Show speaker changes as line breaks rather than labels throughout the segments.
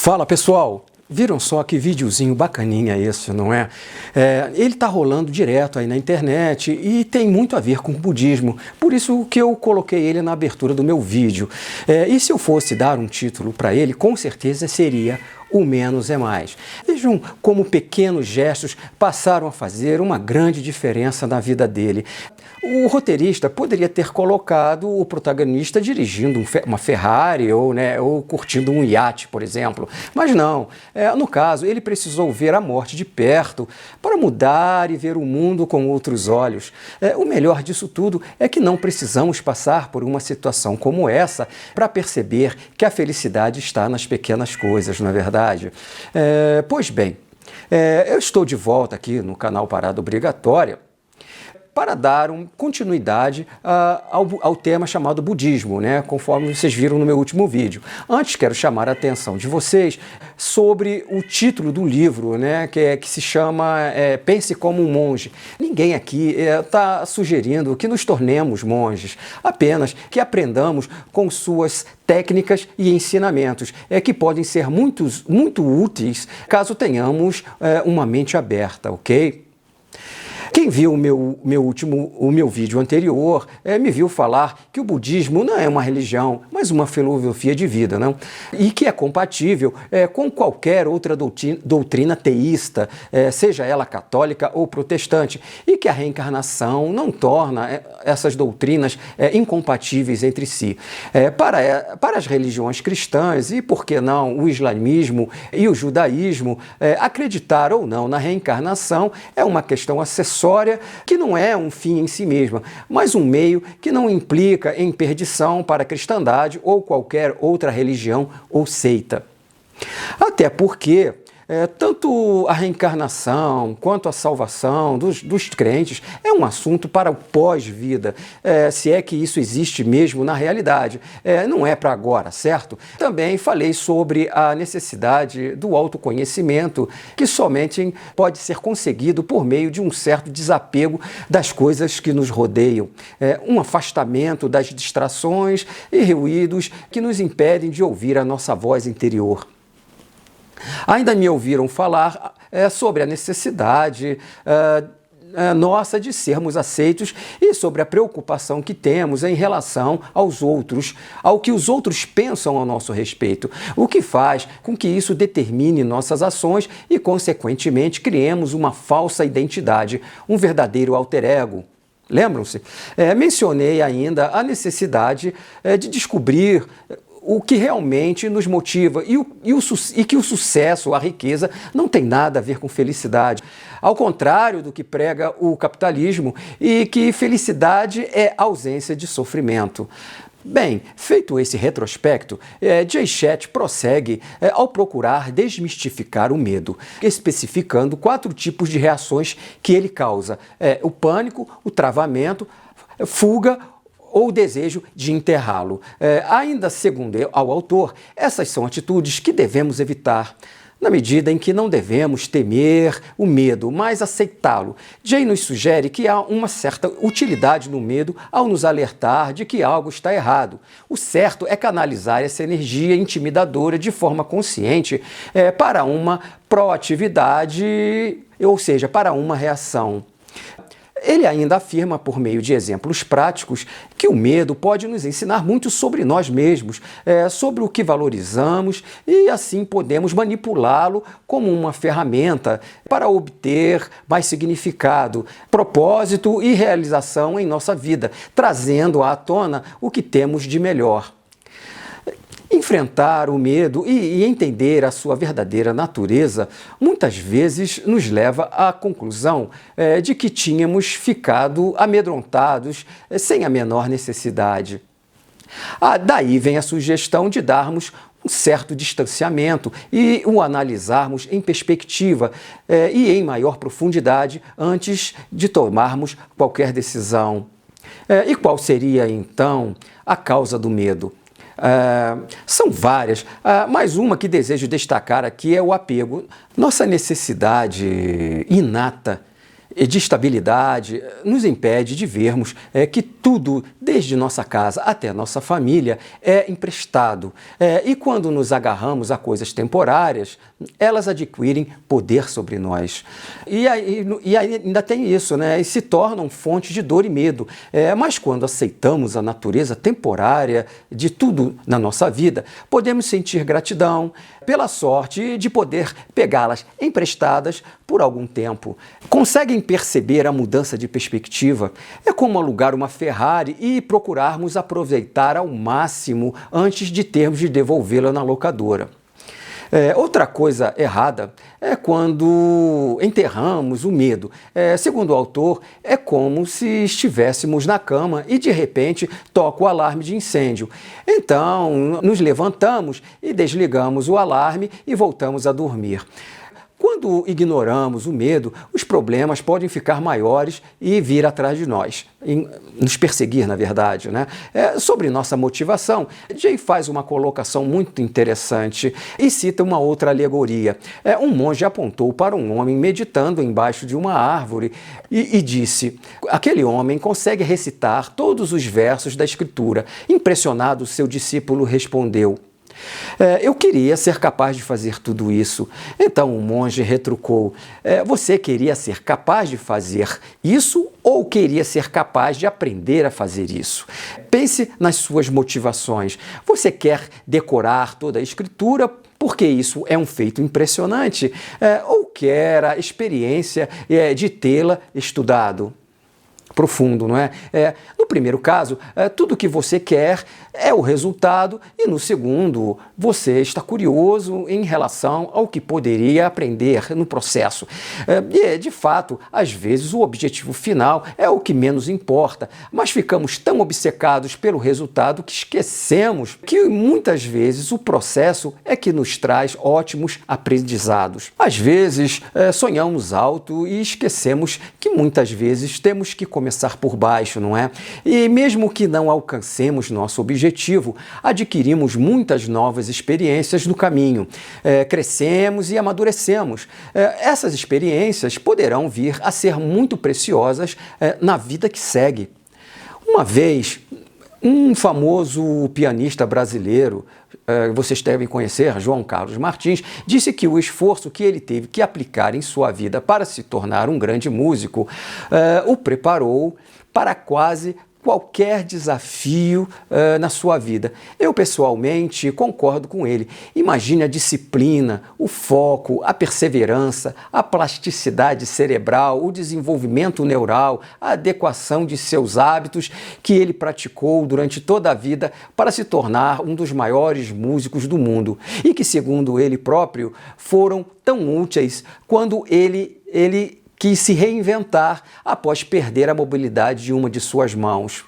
Fala pessoal, viram só que videozinho bacaninha esse, não é? Ele tá rolando direto aí na internet e tem muito a ver com o budismo, por isso que eu coloquei ele na abertura do meu vídeo. E se eu fosse dar um título para ele, com certeza seria O Menos é Mais. Vejam como pequenos gestos passaram a fazer uma grande diferença na vida dele. O roteirista poderia ter colocado o protagonista dirigindo uma Ferrari ou curtindo um iate, por exemplo. Mas não. No caso, ele precisou ver a morte de perto para mudar e ver o mundo com outros olhos. O melhor disso tudo é que não precisamos passar por uma situação como essa para perceber que a felicidade está nas pequenas coisas, não é verdade? Pois bem, eu estou de volta aqui no canal Parada Obrigatória para dar continuidade ao tema chamado budismo, né? Conforme vocês viram no meu último vídeo. Antes, quero chamar a atenção de vocês sobre o título do livro, né? que se chama Pense como um Monge. Ninguém aqui está sugerindo que nos tornemos monges, apenas que aprendamos com suas técnicas e ensinamentos, que podem ser muito úteis caso tenhamos uma mente aberta, ok? Quem viu o meu vídeo anterior me viu falar que o budismo não é uma religião, mas uma filosofia de vida, não? E que é compatível com qualquer outra doutrina teísta, seja ela católica ou protestante, e que a reencarnação não torna essas doutrinas incompatíveis entre si. Para as religiões cristãs e, por que não, o islamismo e o judaísmo, acreditar ou não na reencarnação é uma questão acessória que não é um fim em si mesma, mas um meio que não implica em perdição para a cristandade ou qualquer outra religião ou seita. Até porque tanto a reencarnação quanto a salvação dos crentes é um assunto para o pós-vida, se é que isso existe mesmo na realidade. Não é para agora, certo? Também falei sobre a necessidade do autoconhecimento, que somente pode ser conseguido por meio de um certo desapego das coisas que nos rodeiam, um afastamento das distrações e ruídos que nos impedem de ouvir a nossa voz interior. Ainda me ouviram falar sobre a necessidade nossa de sermos aceitos e sobre a preocupação que temos em relação aos outros, ao que os outros pensam ao nosso respeito, o que faz com que isso determine nossas ações e, consequentemente, criemos uma falsa identidade, um verdadeiro alter ego. Lembram-se? Mencionei ainda a necessidade de descobrir o que realmente nos motiva e que o sucesso, a riqueza, não tem nada a ver com felicidade. Ao contrário do que prega o capitalismo, e que felicidade é ausência de sofrimento. Bem, feito esse retrospecto, Jay Shetty prossegue ao procurar desmistificar o medo, especificando 4 tipos de reações que ele causa: o pânico, o travamento, fuga ou o desejo de enterrá-lo. Ainda segundo ao autor, essas são atitudes que devemos evitar, na medida em que não devemos temer o medo, mas aceitá-lo. Jay nos sugere que há uma certa utilidade no medo ao nos alertar de que algo está errado. O certo é canalizar essa energia intimidadora de forma consciente para uma proatividade, ou seja, para uma reação. Ele ainda afirma, por meio de exemplos práticos, que o medo pode nos ensinar muito sobre nós mesmos, sobre o que valorizamos, e assim podemos manipulá-lo como uma ferramenta para obter mais significado, propósito e realização em nossa vida, trazendo à tona o que temos de melhor. Enfrentar o medo e entender a sua verdadeira natureza muitas vezes nos leva à conclusão de que tínhamos ficado amedrontados sem a menor necessidade. Daí vem a sugestão de darmos um certo distanciamento e o analisarmos em perspectiva e em maior profundidade antes de tomarmos qualquer decisão. E qual seria, então, a causa do medo? São várias, mas uma que desejo destacar aqui é o apego. Nossa necessidade inata de estabilidade nos impede de vermos que tudo, desde nossa casa até nossa família, é emprestado. E quando nos agarramos a coisas temporárias, elas adquirem poder sobre nós. E ainda tem isso, né? E se tornam fonte de dor e medo. Mas quando aceitamos a natureza temporária de tudo na nossa vida, podemos sentir gratidão pela sorte de poder pegá-las emprestadas por algum tempo. Conseguem perceber a mudança de perspectiva? É como alugar uma Ferrari e procurarmos aproveitar ao máximo antes de termos de devolvê-la na locadora. Outra coisa errada é quando enterramos o medo. Segundo o autor, é como se estivéssemos na cama e de repente toca o alarme de incêndio. Então, nos levantamos e desligamos o alarme e voltamos a dormir. Quando ignoramos o medo, os problemas podem ficar maiores e vir atrás de nós, nos perseguir, na verdade, né? Sobre nossa motivação, Jay faz uma colocação muito interessante e cita uma outra alegoria. Um monge apontou para um homem meditando embaixo de uma árvore e disse: aquele homem consegue recitar todos os versos da Escritura. Impressionado, seu discípulo respondeu: eu queria ser capaz de fazer tudo isso. Então o monge retrucou: você queria ser capaz de fazer isso ou queria ser capaz de aprender a fazer isso? Pense nas suas motivações. Você quer decorar toda a Escritura porque isso é um feito impressionante? Ou quer a experiência de tê-la estudado? Profundo, não é? No primeiro caso, tudo que você quer é o resultado, e no segundo, você está curioso em relação ao que poderia aprender no processo. De fato, às vezes o objetivo final é o que menos importa, mas ficamos tão obcecados pelo resultado que esquecemos que muitas vezes o processo é que nos traz ótimos aprendizados. Às vezes, sonhamos alto e esquecemos que muitas vezes temos que começar por baixo, não é? E mesmo que não alcancemos nosso objetivo, adquirimos muitas novas experiências no caminho. Crescemos e amadurecemos. Essas experiências poderão vir a ser muito preciosas na vida que segue. Uma vez, um famoso pianista brasileiro, vocês devem conhecer, João Carlos Martins, disse que o esforço que ele teve que aplicar em sua vida para se tornar um grande músico o preparou para quase qualquer desafio na sua vida. Eu, pessoalmente, concordo com ele. Imagine a disciplina, o foco, a perseverança, a plasticidade cerebral, o desenvolvimento neural, a adequação de seus hábitos que ele praticou durante toda a vida para se tornar um dos maiores músicos do mundo e que, segundo ele próprio, foram tão úteis quando ele quis se reinventar após perder a mobilidade de uma de suas mãos.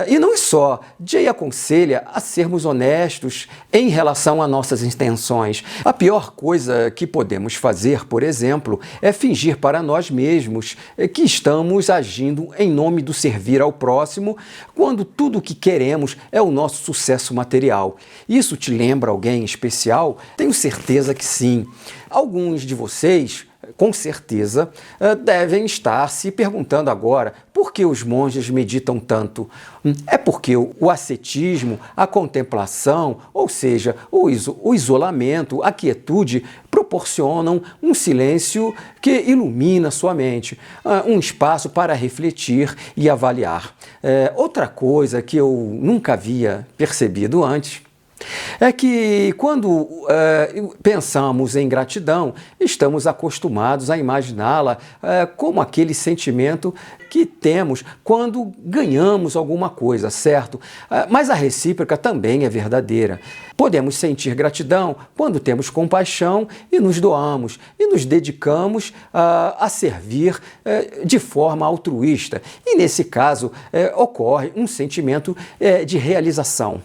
E não é só, Jay aconselha a sermos honestos em relação a nossas intenções. A pior coisa que podemos fazer, por exemplo, é fingir para nós mesmos que estamos agindo em nome do servir ao próximo, quando tudo o que queremos é o nosso sucesso material. Isso te lembra alguém especial? Tenho certeza que sim. Alguns de vocês, com certeza, devem estar se perguntando agora por que os monges meditam tanto. É porque o ascetismo, a contemplação, ou seja, o isolamento, a quietude, proporcionam um silêncio que ilumina sua mente, um espaço para refletir e avaliar. Outra coisa que eu nunca havia percebido antes é que quando pensamos em gratidão, estamos acostumados a imaginá-la como aquele sentimento que temos quando ganhamos alguma coisa, certo? Mas a recíproca também é verdadeira. Podemos sentir gratidão quando temos compaixão e nos doamos e nos dedicamos a servir de forma altruísta. E nesse caso ocorre um sentimento de realização.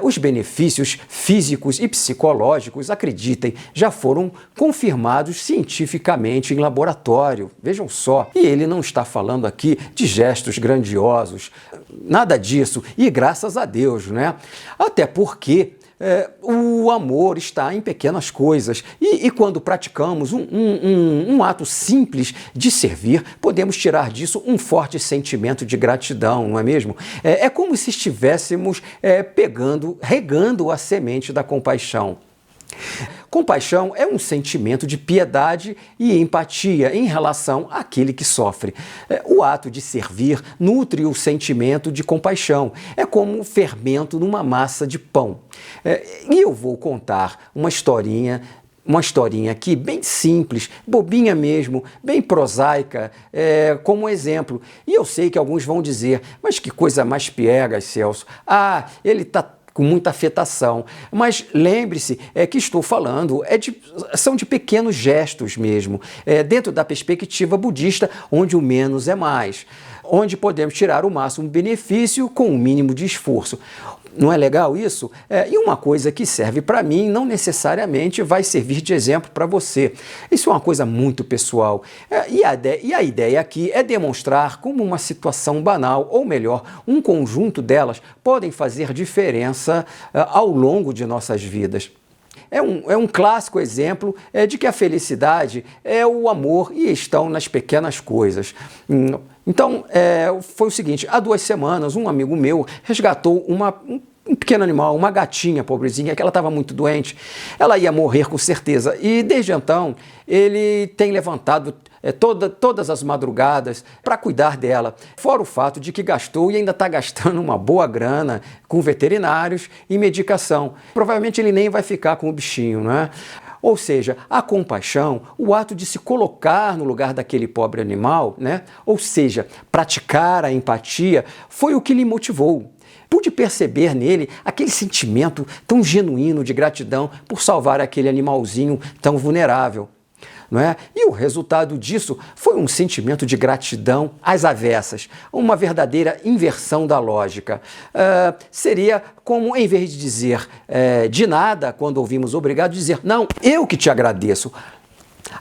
Os benefícios físicos e psicológicos, acreditem, já foram confirmados cientificamente em laboratório. Vejam só. E ele não está falando aqui de gestos grandiosos, nada disso, e graças a Deus, né? Até porque O amor está em pequenas coisas e quando praticamos um ato simples de servir, podemos tirar disso um forte sentimento de gratidão, não é mesmo? É como se estivéssemos regando a semente da compaixão. Compaixão é um sentimento de piedade e empatia em relação àquele que sofre. O ato de servir nutre o sentimento de compaixão. É como um fermento numa massa de pão. E eu vou contar uma historinha aqui bem simples, bobinha mesmo, bem prosaica, como exemplo. E eu sei que alguns vão dizer, mas que coisa mais piegas, Celso. Ele está com muita afetação. Mas lembre-se que estou falando são de pequenos gestos mesmo, dentro da perspectiva budista, onde o menos é mais, onde podemos tirar o máximo benefício com o mínimo de esforço. Não é legal isso? E uma coisa que serve para mim não necessariamente vai servir de exemplo para você. Isso é uma coisa muito pessoal. E a ideia aqui é demonstrar como uma situação banal, ou melhor, um conjunto delas, podem fazer diferença ao longo de nossas vidas. É um clássico exemplo de que a felicidade é o amor e estão nas pequenas coisas. Então, foi o seguinte, há 2 semanas um amigo meu resgatou um pequeno animal, uma gatinha pobrezinha, que ela estava muito doente. Ela ia morrer com certeza. E desde então, ele tem levantado todas as madrugadas para cuidar dela. Fora o fato de que gastou e ainda está gastando uma boa grana com veterinários e medicação. Provavelmente ele nem vai ficar com o bichinho, não é? Ou seja, a compaixão, o ato de se colocar no lugar daquele pobre animal, né? Ou seja, praticar a empatia, foi o que lhe motivou. Pude perceber nele aquele sentimento tão genuíno de gratidão por salvar aquele animalzinho tão vulnerável. Não é? E o resultado disso foi um sentimento de gratidão às avessas, uma verdadeira inversão da lógica. Seria como, em vez de dizer de nada, quando ouvimos obrigado, dizer, não, eu que te agradeço.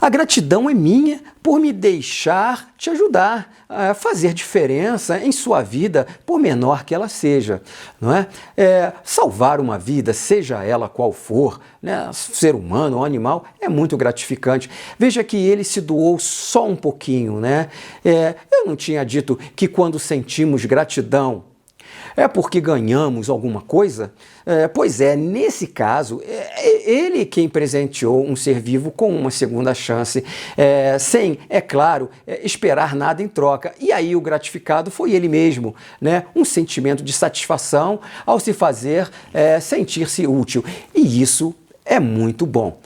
A gratidão é minha por me deixar te ajudar a fazer diferença em sua vida, por menor que ela seja, não é? Salvar uma vida, seja ela qual for, né, ser humano ou animal, é muito gratificante. Veja que ele se doou só um pouquinho, né? Eu não tinha dito que quando sentimos gratidão é porque ganhamos alguma coisa? Pois é, nesse caso, ele quem presenteou um ser vivo com uma segunda chance, sem, é claro, esperar nada em troca. E aí o gratificado foi ele mesmo, né? Um sentimento de satisfação ao se fazer sentir-se útil. E isso é muito bom.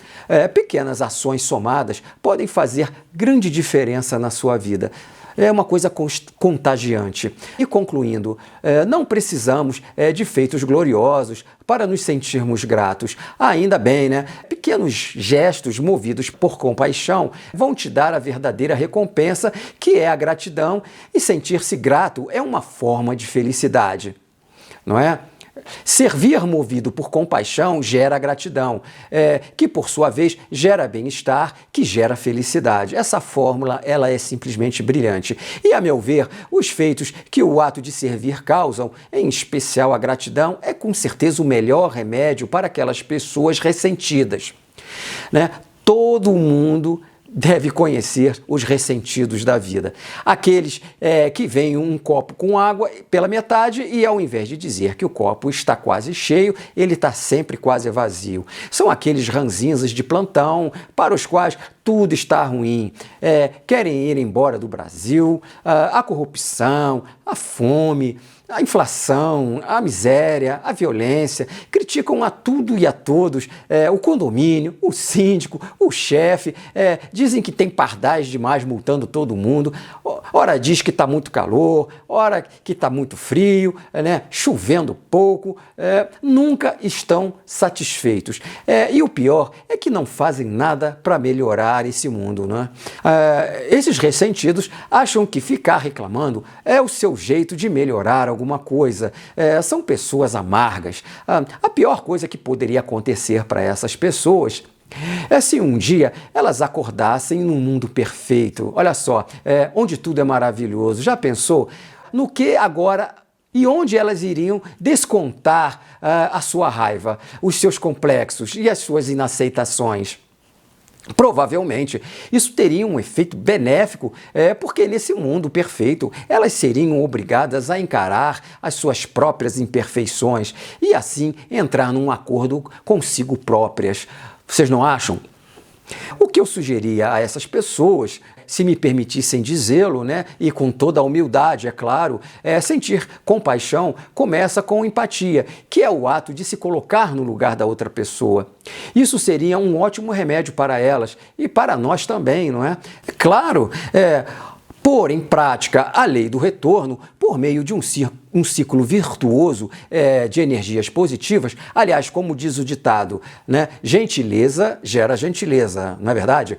Pequenas ações somadas podem fazer grande diferença na sua vida. É uma coisa contagiante. E concluindo, não precisamos de feitos gloriosos para nos sentirmos gratos. Ainda bem, né? Pequenos gestos movidos por compaixão vão te dar a verdadeira recompensa, que é a gratidão, e sentir-se grato é uma forma de felicidade, não é? Servir movido por compaixão gera gratidão, que por sua vez gera bem-estar, que gera felicidade. Essa fórmula ela é simplesmente brilhante. E, a meu ver, os feitos que o ato de servir causam, em especial a gratidão, é com certeza o melhor remédio para aquelas pessoas ressentidas, né? Todo mundo deve conhecer os ressentidos da vida. Aqueles que veem um copo com água pela metade e, ao invés de dizer que o copo está quase cheio, ele está sempre quase vazio. São aqueles ranzinzas de plantão para os quais tudo está ruim. Querem ir embora do Brasil, a corrupção, a fome, a inflação, a miséria, a violência, criticam a tudo e a todos, o condomínio, o síndico, o chefe, dizem que tem pardais demais multando todo mundo, ora diz que está muito calor, ora que está muito frio, né? Chovendo pouco, nunca estão satisfeitos. E o pior é que não fazem nada para melhorar esse mundo, né? Esses ressentidos acham que ficar reclamando é o seu jeito de melhorar alguma coisa. São pessoas amargas. A pior coisa que poderia acontecer para essas pessoas é se um dia elas acordassem num mundo perfeito. Olha só, onde tudo é maravilhoso. Já pensou no que agora E onde elas iriam descontar a sua raiva, os seus complexos e as suas inaceitações? Provavelmente isso teria um efeito benéfico, porque nesse mundo perfeito elas seriam obrigadas a encarar as suas próprias imperfeições e assim entrar num acordo consigo próprias. Vocês não acham? O que eu sugeria a essas pessoas, se me permitissem dizê-lo, né, e com toda a humildade, é claro, sentir compaixão começa com empatia, que é o ato de se colocar no lugar da outra pessoa. Isso seria um ótimo remédio para elas e para nós também, não é? Claro, pôr em prática a lei do retorno por meio de um ciclo virtuoso de energias positivas. Aliás, como diz o ditado, né? Gentileza gera gentileza, não é verdade?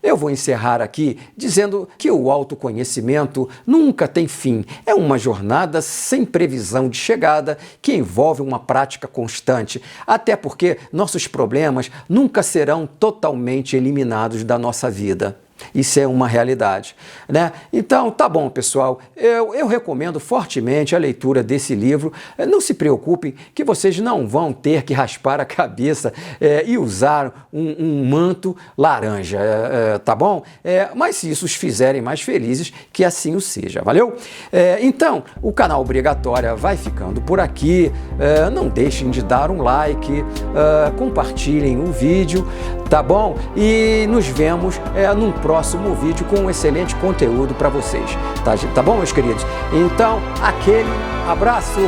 Eu vou encerrar aqui dizendo que o autoconhecimento nunca tem fim. É uma jornada sem previsão de chegada que envolve uma prática constante, até porque nossos problemas nunca serão totalmente eliminados da nossa vida. Isso é uma realidade, né? Então, tá bom, pessoal. Eu recomendo fortemente a leitura desse livro. Não se preocupem que vocês não vão ter que raspar a cabeça e usar um manto laranja, tá bom? Mas se isso os fizerem mais felizes, que assim o seja, valeu? Então, o canal Obrigatória vai ficando por aqui. Não deixem de dar um like, compartilhem o vídeo, tá bom? E nos vemos num próximo vídeo com um excelente conteúdo para vocês, tá bom, meus queridos? Então, aquele abraço!